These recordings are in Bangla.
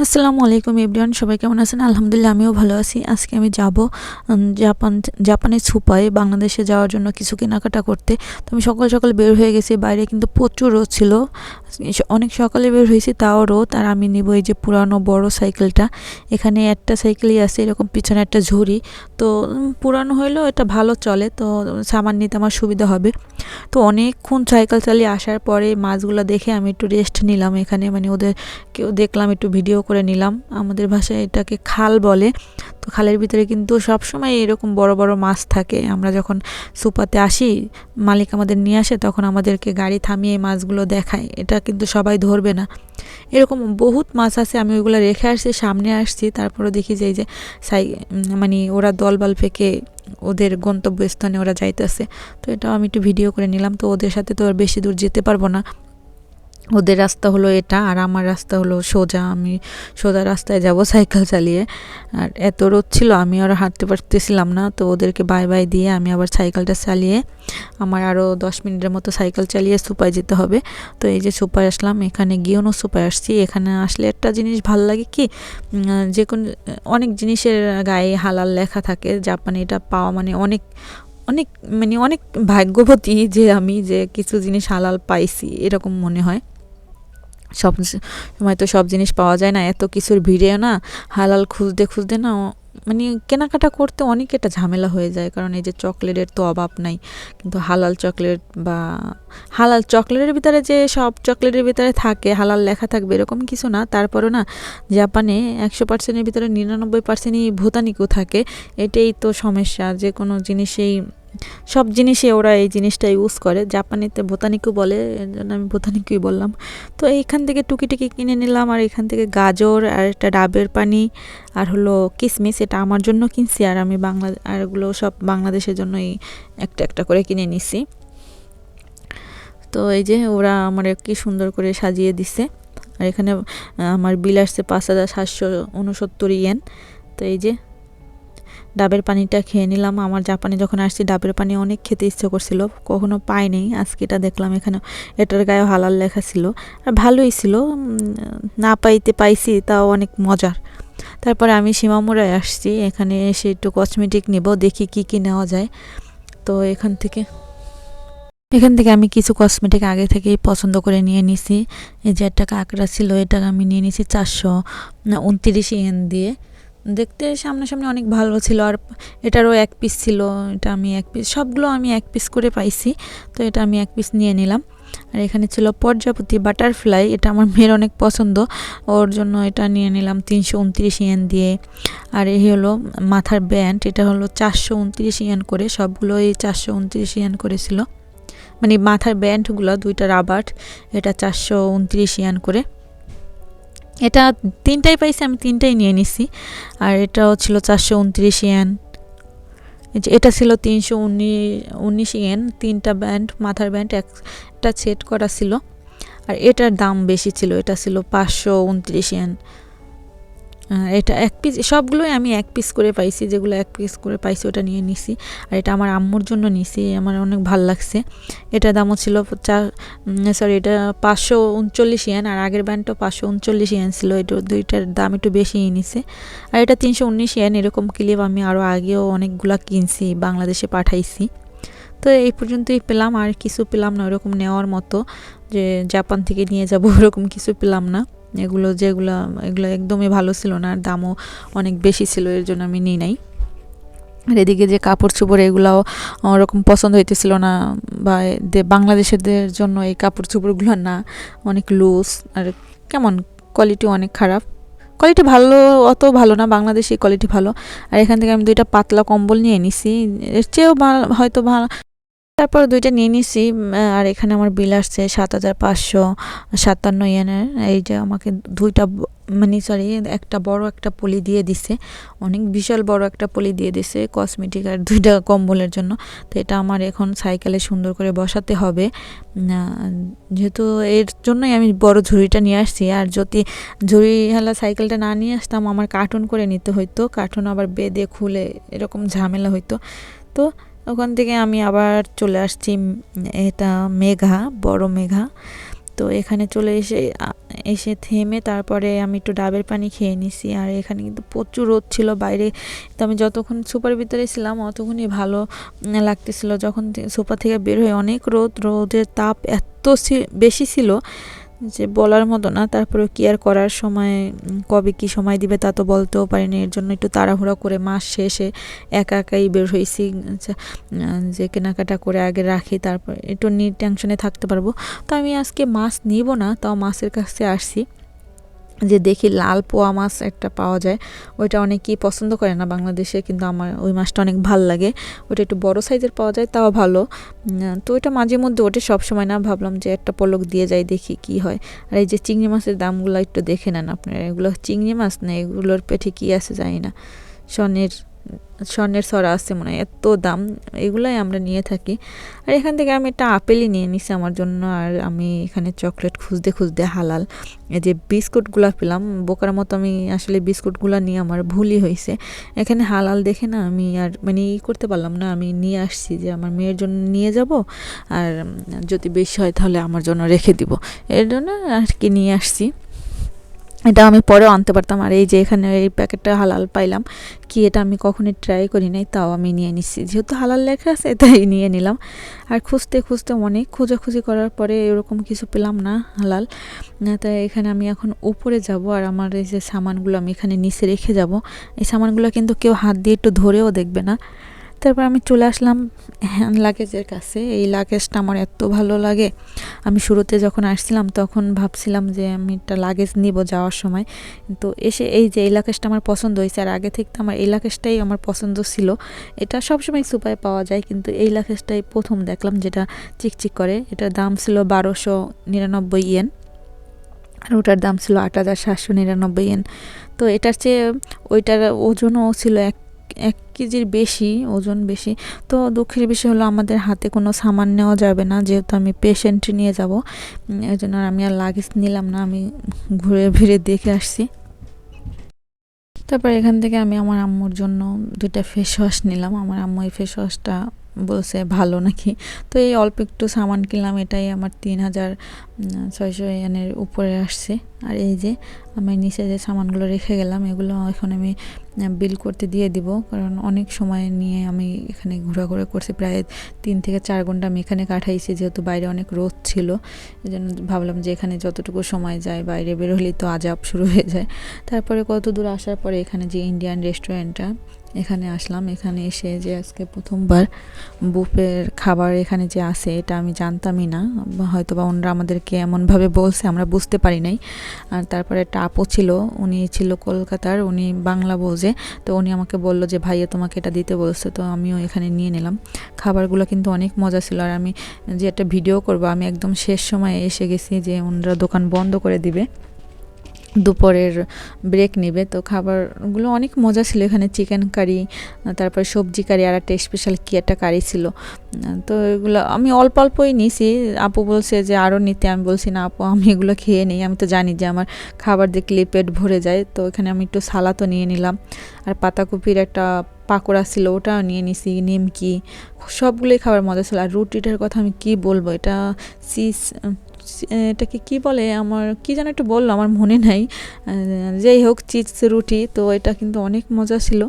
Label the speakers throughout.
Speaker 1: আসসালামু আলাইকুম এভরিওয়ান, সবাই কেমন আছেন? আলহামদুলিল্লাহ, আমিও ভালো আছি। আজকে আমি যাব জাপানের সুপায় বাংলাদেশে যাওয়ার জন্য কিছু কেনাকাটা করতে। তো আমি সকাল সকাল বের হয়ে গেছি। বাইরে কিন্তু প্রচুর রোদ ছিল, অনেক সকালে বের হয়েছি, তাও রোদ। আর আমি নিব এই যে পুরানো বড় সাইকেলটা। এখানে একটা সাইকেলই আছে, এরকম পিছনে একটা ঝুড়ি। তো পুরানো হইলেও এটা ভালো চলে, তো সামান নিতে আমার সুবিধা হবে। তো অনেকক্ষণ সাইকেল চালিয়ে আসার পরে মাছগুলো দেখে আমি একটু রেস্ট নিলাম এখানে, মানে ওদের কেউ দেখলাম, একটু ভিডিও করে নিলাম। আমাদের ভাষায় এটাকে খাল বলে। তো খালের ভিতরে কিন্তু সবসময় এরকম বড় বড় মাছ থাকে। আমরা যখন সুপাতে আসি, মালিক আমাদের নিয়ে আসে, তখন আমাদেরকে গাড়ি থামিয়ে মাছগুলো দেখায়। এটা কিন্তু সবাই ধরবে না, এরকম বহুত মাছ আছে। আমি ওইগুলো রেখে আসছি, সামনে আসছি, তারপরে দেখি যে এই যে মানে ওরা দলবল পেকে ওদের গন্তব্যস্থানে ওরা যাইতেছে। তো এটাও আমি একটু ভিডিও করে নিলাম। তো ওদের সাথে তো আর বেশি দূর যেতে পারবো না, ওদের রাস্তা হলো এটা আর আমার রাস্তা হলো সোজা। আমি সোজা রাস্তায় যাব সাইকেল চালিয়ে। আর এত রোদ ছিল, আমি আর হাঁটতে পারতেছিলাম না। তো ওদেরকে বাই বাই দিয়ে আমি আবার সাইকেলটা চালিয়ে, আমার আরও 10 মিনিটের মতো সাইকেল চালিয়ে সুপায় যেতে হবে। তো এই যে সুপায় আসলাম, এখানে গিয়েও সুপায় আসছি। এখানে আসলে একটা জিনিস ভালো লাগে কি, যে কোনো অনেক জিনিসের গায়ে হালাল লেখা থাকে। জাপানে এটা পাওয়া মানে অনেক অনেক মানে অনেক ভাগ্যবতী যে আমি, যে কিছু জিনিস হালাল পাইছি এরকম মনে হয়। সব সময় তো সব জিনিস পাওয়া যায় না, এত কিছুর ভিড়ে না হালাল খুঁজতে খুঁজতে না মানে কেনাকাটা করতে অনেক একটা ঝামেলা হয়ে যায়। কারণ এই যে চকলেটের তো অভাব নাই, কিন্তু হালাল চকলেট বা হালাল চকলেটের ভিতরে যে সব চকলেটের ভিতরে থাকে হালাল লেখা থাকবে এরকম কিছু না। তারপরও না, জাপানে 100%-এর ভিতরে 99%ই ভুতানিকও থাকে। এটাই তো সমস্যা, যে কোনো জিনিসেই সব জিনিসে ওরা এই জিনিসটা ইউজ করে। জাপানিতে বোতানিকও বলে, এর জন্য আমি বোতানিকই বললাম। তো এইখান থেকে টুকিটাকি কিনে নিলাম। আর এখান থেকে গাজর আর একটা ডাবের পানি আর হলো কিশমিশ, এটা আমার জন্য কিনছি। আর আমি আর এগুলো সব বাংলাদেশের জন্যই একটা একটা করে কিনে নিছি। তো এই যে ওরা আমার কি সুন্দর করে সাজিয়ে দিছে। আর এখানে আমার বিল আসছে 5769 ইয়েন। তো এই যে ডাবের পানিটা খেয়ে নিলাম। আমার জাপানে যখন আসছি ডাবের পানি অনেক খেতে ইচ্ছে করছিল, কখনো পাইনি। আজকে এটা দেখলাম, এখানে এটার গায়ে হালাল লেখা ছিল। আর ভালোই ছিল, না পাইতে পাইছি, তাও অনেক মজার। তারপরে আমি সীমামুড়ায় আসছি, এখানে এসে একটু কসমেটিক নিব, দেখি কি কি নেওয়া যায়। তো এখান থেকে আমি কিছু কসমেটিক আগে থেকেই পছন্দ করে নিয়ে নিছি। এই যে একটা কাঁকড়া ছিল, এটা আমি নিয়ে নিছি 429 ইয়েন দিয়ে। দেখতে সামনাসামনি অনেক ভালো ছিল। আর এটারও এক পিস ছিল, এটা আমি এক পিস, সবগুলো আমি এক পিস করে পাইছি। তো এটা আমি এক পিস নিয়ে নিলাম। আর এখানে ছিল প্রজাপতি বাটারফ্লাই, এটা আমার মেয়ের অনেক পছন্দ, ওর জন্য এটা নিয়ে নিলাম 329 ইয়েন দিয়ে। আর এই হলো মাথার ব্যান্ড, এটা হলো 429 ইয়েন করে, সবগুলোই 429 ইয়েন করেছিল। মানে মাথার ব্যান্ডগুলো দুইটা রাবার, এটা 429 ইয়েন করে। এটা তিনটাই পাইছি, আমি তিনটাই নিয়ে নিছি। আর এটাও ছিল 429 ইয়েন। এটা ছিল 319 ইয়েন, তিনটা ব্যান্ড, মাথার ব্যান্ড একটা সেট করা ছিল। আর এটার দাম বেশি ছিল, এটা ছিল 529 ইয়েন। এটা এক পিস, সবগুলোই আমি এক পিস করে পাইছি, যেগুলো এক পিস করে পাইছি ওটা নিয়ে নিছি। আর এটা আমার আম্মুর জন্য নিছি, আমার অনেক ভাল লাগছে। এটার দামও ছিল এটা 539 ইয়েন। আর আগের ব্যান্ডটাও 539 ইয়েন ছিল, এটা দুইটার দাম একটু বেশিই নিছে। আর এটা 319 ইয়েন। এরকম ক্লিপ আমি আরও আগেও অনেকগুলা কিনছি, বাংলাদেশে পাঠাইছি। তো এই পর্যন্তই পেলাম, আর কিছু পেলাম না ওরকম নেওয়ার মতো, যে জাপান থেকে নিয়ে যাব ওরকম কিছু পেলাম না। এগুলো একদমই ভালো ছিল না, আর দামও অনেক বেশি ছিল, এর জন্য আমি নিই নাই। আর এদিকে যে কাপড় চোপড়, এগুলাও ওরকম পছন্দ হইতেছিল না, বা বাংলাদেশের জন্য এই কাপড় চোপড়গুলো না, অনেক লুজ আর কেমন, কোয়ালিটি অনেক খারাপ। কোয়ালিটি ভালো, অত ভালো না, বাংলাদেশি কোয়ালিটি ভালো। আর এখান থেকে আমি দুইটা পাতলা কম্বল নিয়ে নিছি, এর চেয়েও হয়তো ভালো। তারপর দুইটা নিয়ে নিছি। আর এখানে আমার বিল আসছে 7557 ইয়েনের। এই যে আমাকে দুইটা মানে সরি, একটা বড় একটা পলি দিয়ে দিছে, অনেক বিশাল বড় একটা পলি দিয়ে দিছে কসমেটিক আর দুইটা কম্বলের জন্য। তো এটা আমার এখন সাইকেলে সুন্দর করে বসাতে হবে, যেহেতু এর জন্যই আমি বড় ঝুড়িটা নিয়ে আসছি। আর যদি ঝুড়িওয়ালা সাইকেলটা না নিয়ে আসতাম, আমার কার্টুন করে নিতে হইতো, কার্টুন আবার বেঁধে খুলে এরকম ঝামেলা হইতো। তো ওখান থেকে আমি আবার চলে আসছি, এটা মেঘা, বড় মেঘা। তো তো এখানে চলে এসে থেমে তারপরে আমি একটু ডাবের পানি খেয়ে নিছি। আর এখানে কিন্তু প্রচুর রোদ ছিল বাইরে, তো আমি যতক্ষণ সুপার ভিতরে ছিলাম অতক্ষণই ভালো লাগতেছিল। যখন সুপার থেকে বের হয়ে অনেক রোদের তাপ এত বেশি ছিল যে বলার মতো না। তারপরে কি আর করার, সময় কবে কি সময় দিবে তা তো বলতেও পারিনি। এর জন্য একটু তাড়াহুড়া করে মাস শেষে একাই বের হয়েছি, যে কেনাকাটা করে আগে রাখি, তারপর একটু টেনশনে থাকতে পারবো। তো আমি আজকে মাছ নিব না, তাও মাছের কাছে আসছি যে দেখি লাল পোয়া মাছ একটা পাওয়া যায়। ওইটা অনেকেই পছন্দ করে না বাংলাদেশে, কিন্তু আমার ওই মাছটা অনেক ভাল লাগে। ওটা একটু বড় সাইজের পাওয়া যায়, তাও ভালো। তো ওইটা মাঝে মধ্যে ওঠে, সবসময় না। ভাবলাম যে একটা পলক দিয়ে যাই, দেখি কি হয়। আর এই যে চিংড়ি মাছের দামগুলো একটু দেখে নেন আপনারা। এগুলো চিংড়ি মাছ না, এগুলোর পেটে কী আছে জানি না, স্বর্ণের ছড়া আছে মনে হয়, এত দাম। এগুলাই আমরা নিয়ে থাকি। আর এখান থেকে আমি একটা আপেলই নিয়ে নিছি আমার জন্য। আর আমি এখানে চকলেট খুঁজতে হালাল এই যে বিস্কুটগুলো পেলাম। বোকার মতো আমি আসলে বিস্কুটগুলো নিয়ে আমার ভুলই হয়েছে। এখানে হালাল দেখে না আমি আর মানে করতে পারলাম না। আমি নিয়ে আসছি যে আমার মেয়ের জন্য নিয়ে যাব, আর যদি বেশি হয় তাহলে আমার জন্য রেখে দিব, এর জন্য আর কি নিয়ে আসছি। এটা আমি পরেও আনতে পারতাম। আর এই যে এখানে এই প্যাকেটটা হালাল পাইলাম, কি এটা আমি কখনোই ট্রাই করি নাই, তাও আমি নিয়ে নিচ্ছি, যেহেতু হালাল লেখা আছে তাই নিয়ে নিলাম। আর খুঁজতে অনেক খোঁজাখুঁজি করার পরে এরকম কিছু পেলাম না হালাল। তাই এখানে আমি এখন উপরে যাব, আর আমার এই যে সামানগুলো আমি এখানে নিচে রেখে যাব। এই সামানগুলো কিন্তু কেউ হাত দিয়ে একটু ধরেও দেখবে না। তারপর আমি চলে আসলাম হ্যান্ড লাগেজের কাছে। এই লাগেজটা আমার এত ভালো লাগে। আমি শুরুতে যখন আসছিলাম তখন ভাবছিলাম যে আমি একটা লাগেজ নিব যাওয়ার সময়, কিন্তু এসে এই যে এই লাগেজটা আমার পছন্দ হয়েছে। আর আগে থেকে আমার এই লাগেজটাই আমার পছন্দ ছিল। এটা সবসময় সুপায় পাওয়া যায়, কিন্তু এই লাগেজটাই প্রথম দেখলাম যেটা চিকচিক করে। এটার দাম ছিল 1299 ইয়েন, আর ওটার দাম ছিল 8799 ইয়েন। তো এটার চেয়ে ওইটার ওজনও ছিল এক কেজির বেশি, ওজন বেশি। তো দুঃখের বিষয় হলো আমাদের হাতে কোনো সামান নেওয়া যাবে না, যেহেতু আমি পেশেন্ট নিয়ে যাব। এই জন্য আমি আর লাগেজ নিলাম না, আমি ঘুরে ফিরে দেখে আসছি। তারপর এখান থেকে আমি আমার আম্মুর জন্য 2টা ফেস ওয়াশ নিলাম। আমার আম্মু এই ফেস ওয়াশটা বলছে ভালো নাকি। তো এই অল্প একটু সামান কিনলাম, এটাই আমার 3600 ইয়েনের উপরে আসছে। আর এই যে আমি নিচে যে সামানগুলো রেখে গেলাম, এগুলো এখন আমি বিল করতে দিয়ে দিব, কারণ অনেক সময় নিয়ে আমি এখানে ঘোরাঘুরি করছি। প্রায় 3 থেকে 4 ঘন্টা আমি এখানে কাটাইছি, যেহেতু বাইরে অনেক রোদ ছিল। এই জন্য ভাবলাম যে এখানে যতটুকু সময় যায়, বাইরে বের হলেই তো আজাব শুরু হয়ে যায়। তারপরে কত দূর আসার পরে এখানে যে ইন্ডিয়ান রেস্টুরেন্টটা, এখানে আসলাম। এখানে এসে যে আজকে প্রথমবার বুফের খাবার এখানে যে আছে, এটা আমি জানতামই না। হয়তো বা ওনারা আমাদেরকে এমনভাবে বলছে, আমরা বুঝতে পারি নাই। আর তারপরে একটা আপু ছিল, উনি ছিল কলকাতার, উনি বাংলা বোঝে। তো উনি আমাকে বলল যে ভাইয়া তোমাকে এটা দিতে বলছে। তো আমিও এখানে নিয়ে নিলাম। খাবারগুলো কিন্তু অনেক মজা ছিল। আর আমি যে একটা ভিডিও করব, আমি একদম শেষ সময়ে এসে গেছি, যে ওনারা দোকান বন্ধ করে দিবে, দুপুরের ব্রেক নেবে। তো খাবারগুলো অনেক মজা ছিল। এখানে চিকেন কারি, তারপরে সবজি কারি, আর একটা স্পেশাল কি একটা কারি ছিল। তো এগুলো আমি অল্পই নিয়েছি। আপু বলছে যে আরও নিতে, আমি বলছি না আপু আমি এগুলো খেয়ে নিই, আমি তো জানি যে আমার খাবার দেখলে পেট ভরে যায়। তো এখানে আমি একটু সালাদও নিয়ে নিলাম, আর পাতাকপির একটা পাকোড়া ছিল ওটাও নিয়ে নিছি, নিমকি, সবগুলোই খাবার মজা ছিল। আর রুটিটার কথা আমি কি বলবো, এটাকে কি বলে, আমার কি যেন একটু বললো, আমার মনে নাই। যেই হোক, চিজ রুটি। তো এটা কিন্তু অনেক মজা ছিল।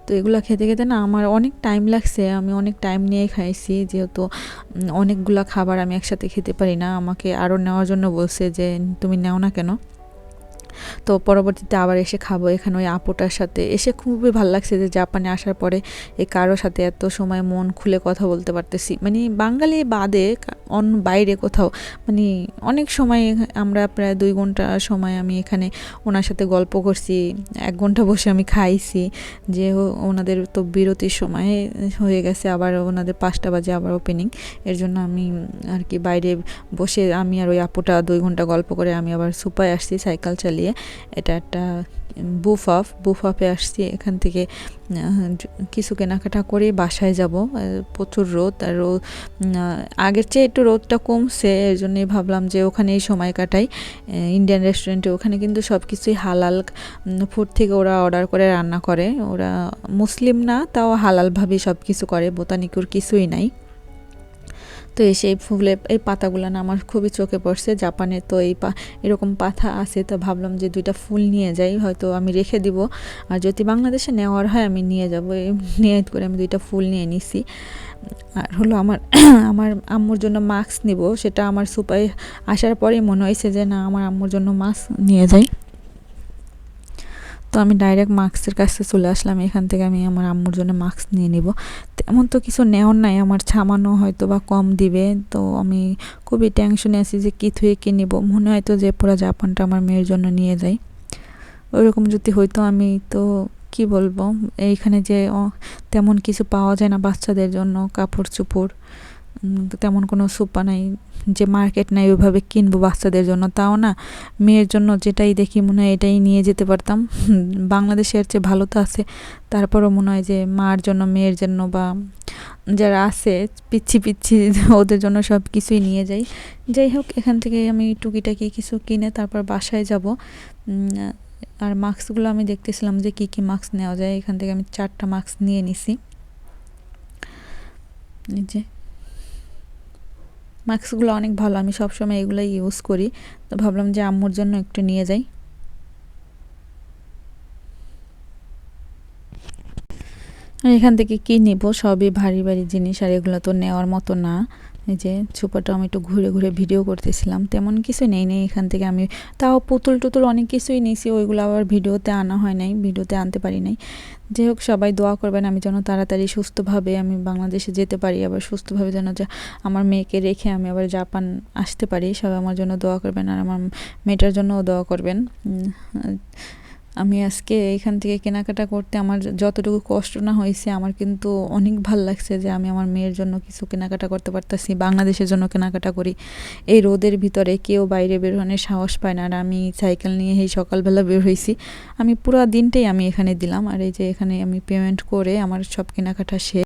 Speaker 1: তো এগুলো খেতে না আমার অনেক টাইম লাগছে, আমি অনেক টাইম নিয়ে খাইছি, যেহেতু অনেকগুলা খাবার আমি একসাথে খেতে পারি না। আমাকে আরও নেওয়ার জন্য বলছে যে তুমি নেও না কেন। তো পরবর্তীতে আবার এসে খাবো। এখানে ওই আপুটার সাথে এসে খুবই ভালো লাগছে যে জাপানে আসার পরে এই কারোর সাথে এত সময় মন খুলে কথা বলতে পারতেছি। মানে বাঙালি বাদে অন্য বাইরে কোথাও, মানে অনেক সময় আমরা প্রায় 2 ঘন্টা সময় আমি এখানে ওনার সাথে গল্প করছি, 1 ঘন্টা বসে আমি খাইছি। যে ওনাদের তো বিরতির সময় হয়ে গেছে, আবার ওনাদের 5টা বাজে আবার ওপেনিং। এর জন্য আমি আর কি বাইরে বসে আমি আর ওই আপুটা 2 ঘন্টা গল্প করে আমি আবার সুপায় আসছি সাইকেল চালিয়ে। এটা একটা বুফাফে আসছি। এখান থেকে কিছু কেনাকাটা করে বাসায় যাব। প্রচুর রোদ, আর আগের চেয়ে একটু রোদটা কমছে, এর জন্যই ভাবলাম যে ওখানেই সময় কাটাই, ইন্ডিয়ান রেস্টুরেন্টে। ওখানে কিন্তু সব কিছুই হালাল ফুড থেকে ওরা অর্ডার করে রান্না করে। ওরা মুসলিম না, তাও হালালভাবেই সব কিছু করে, বোতানিকুর কিছুই নাই। তো এসে এই ফুলের এই পাতাগুলো না আমার খুবই চোখে পড়ছে। জাপানে তো এরকম পাতা আছে, তো ভাবলাম যে 2টা ফুল নিয়ে যাই, হয়তো আমি রেখে দিব, আর যদি বাংলাদেশে নেওয়ার হয় আমি নিয়ে যাব। এই নিয়ত করে আমি 2টা ফুল নিয়ে নিছি। আর হলো আমার আমার আম্মুর জন্য মাস্ক নিব, সেটা আমার সুপায় আসার পরেই মনে হয়েছে যে না, আমার আম্মুর জন্য মাস্ক নিয়ে যাই। তো আমি ডাইরেক্ট মাস্কের কাছে চলে আসলাম। এখান থেকে আমি আমার আম্মুর জন্য মাস্ক নিয়ে নিব। তেমন তো কিছু নেওয়ার নাই, আমার সামান্য হয়তো বা কম দিবে। তো আমি খুবই টেনশনে আছি যে কী থুয়ে কী নিব। মনে হয়তো যে পুরো জাপানটা আমার মেয়ের জন্য নিয়ে যাই। ওইরকম যদি হইতো, আমি তো কি বলবো, এইখানে যে তেমন কিছু পাওয়া যায় না বাচ্চাদের জন্য, কাপড় চোপড় তেমন কোনো সুপা নাই, যে মার্কেট নাই ওইভাবে কিনবো বাচ্চাদের জন্য। তাও না, মেয়ের জন্য যেটাই দেখি মনে হয় এটাই নিয়ে যেতে পারতাম। বাংলাদেশের চেয়ে ভালো তো আছে, তারপরও মনে হয় যে মার জন্য, মেয়ের জন্য, বা যারা আছে পিচ্ছি পিচ্ছি ওদের জন্য সব কিছুই নিয়ে যাই। যাই হোক, এখান থেকে আমি টুকিটাকি কিছু কিনে তারপর বাসায় যাব। আর মাস্কগুলো আমি দেখতেছিলাম যে কি কি মাস্ক নেওয়া যায়। এখান থেকে আমি 4টা মাস্ক নিয়ে নিছি। এই যে মাস্কগুলো অনেক ভালো, আমি সবসময় এগুলোই ইউজ করি। তো ভাবলাম যে আম্মুর জন্য একটু নিয়ে যাই। আর এখান থেকে কি নিব, সবই ভারী ভারী জিনিস, আর এগুলো তো নেওয়ার মতো না। এই যে সুপারটা আমি একটু ঘুরে ঘুরে ভিডিও করতেছিলাম, তেমন কিছু নেই এখান থেকে। আমি তাও পুতুল টুতুল অনেক কিছুই নিয়েছি, ওইগুলো আবার ভিডিওতে আনা হয় নাই, ভিডিওতে আনতে পারি নাই। যাই হোক, সবাই দোয়া করবেন আমি যেন তাড়াতাড়ি সুস্থভাবে আমি বাংলাদেশে যেতে পারি, আবার সুস্থভাবে যেন আমার মেয়েকে রেখে আমি আবার জাপান আসতে পারি। সবাই আমার জন্য দোয়া করবেন, আর আমার মেয়েটার জন্যও দোয়া করবেন। আমি আজকে এইখান থেকে কেনাকাটা করতে আমার যতটুকু কষ্ট না হয়েছে, আমার কিন্তু অনেক ভাল লাগছে যে আমি আমার মেয়ের জন্য কিছু কেনাকাটা করতে পারতেছি, বাংলাদেশের জন্য কেনাকাটা করি। এই রোদের ভিতরে কেউ বাইরে বের হওয়ার সাহস পায় না, আর আমি সাইকেল নিয়ে এই সকালবেলা বের হয়েছি। আমি পুরো দিনটাই আমি এখানে দিলাম। আর এই যে এখানে আমি পেমেন্ট করে আমার সব কেনাকাটা শেষ।